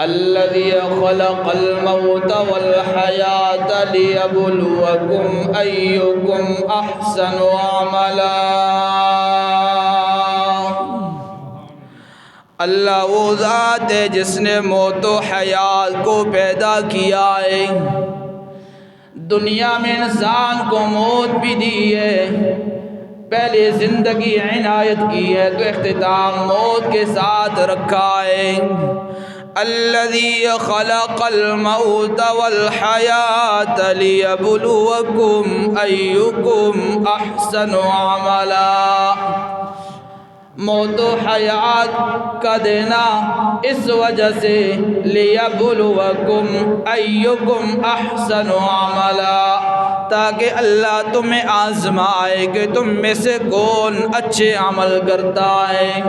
الذي خلق الموت والحياة ليبلوكم أيكم أحسن عملا۔ اللہ وہ ذات ہے جس نے موت و حیات کو پیدا کیا ہے۔ دنیا میں انسان کو موت بھی دی ہے، پہلے زندگی عنایت کی ہے تو اختتام موت کے ساتھ رکھا ہے۔ الذی خلق الموت والحیاة لیبلوکم ایکم احسن عملا۔ موت و حیات کا دینا اس وجہ سے لیبلوکم ایکم احسن عملا، تاکہ اللہ تمہیں آزمائے کہ تم میں سے کون اچھے عمل کرتا ہے۔